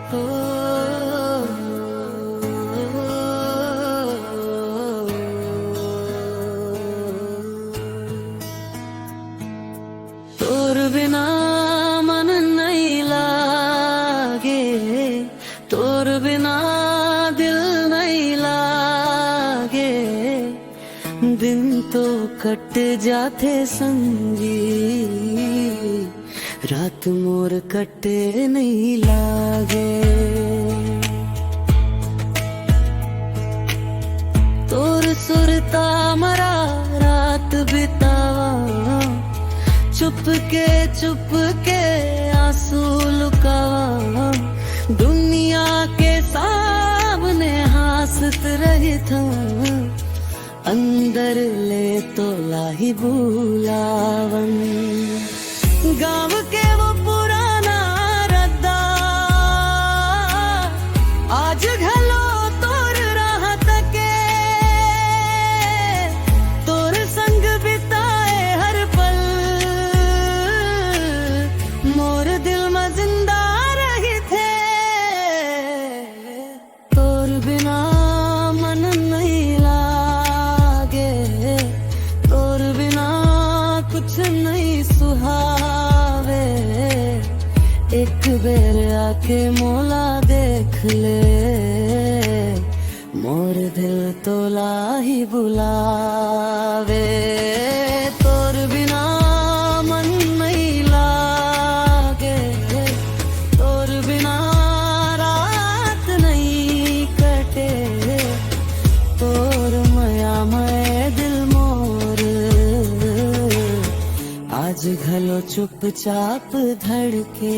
हो तोर बिना मन नहीं लागे, तोर बिना दिल नहीं लागे। दिन तो कट जाते संगी, रात मोर कटे नहीं लागे। तोर सुरता मरा रात बितावा, चुप के आंसू लुकावा। दुनिया के सामने हासत रही था, अंदर ले तो लाही बुलावन। गाँव के वो पुराना रद्दा, आज घलो तोर राह तके। तोर संग बिताए हर पल, मोर दिल में जिंदा रही थे। तोर बिना मन नहीं लागे, तोर बिना कुछ नहीं सुहावे। एक बेर आके मोला देख ले, मोर दिल तो लाही बुलावे। तोर बिना मन नहीं लागे, तोर बिना रात नहीं कटे। तोर माया मैं दिल मोर, आज घलो चुपचाप धड़के।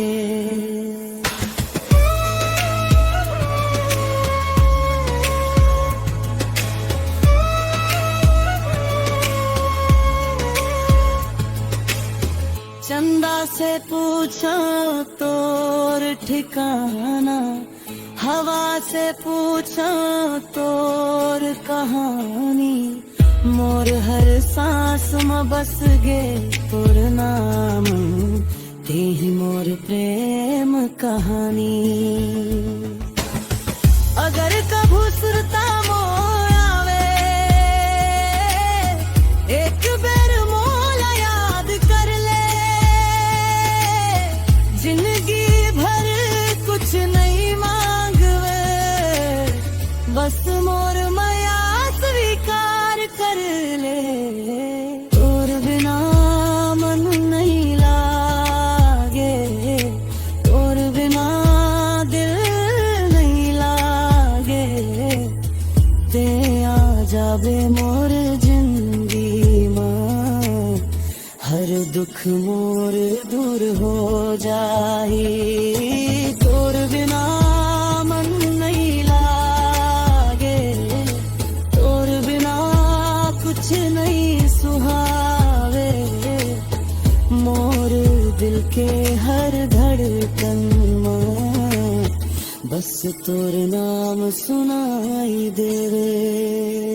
चंदा से पूछा तोर ठिकाना, हवा से पूछा तोर कहानी। मोर हर सांस में बस गे तोर नाम, ते ही मोर प्रेम कहानी। अगर कभू सुरता मोर आवे, एक बेर मोला याद कर ले। जिंदगी भर कुछ नहीं मांगवे, बस मोर माया स्वीकार कर ले। तोर बिना मन नहीं लागे, तोर बिना दिल नहीं लागे। ते आ जाबे मोर जिंदगी मां, हर दुख मोर दूर हो जाए। तोर बिना मन नहीं लागे, तोर बिना कुछ नहीं सुहावे। मोर दिल के हर धड़कन में बस तोर नाम सुनाई देवे।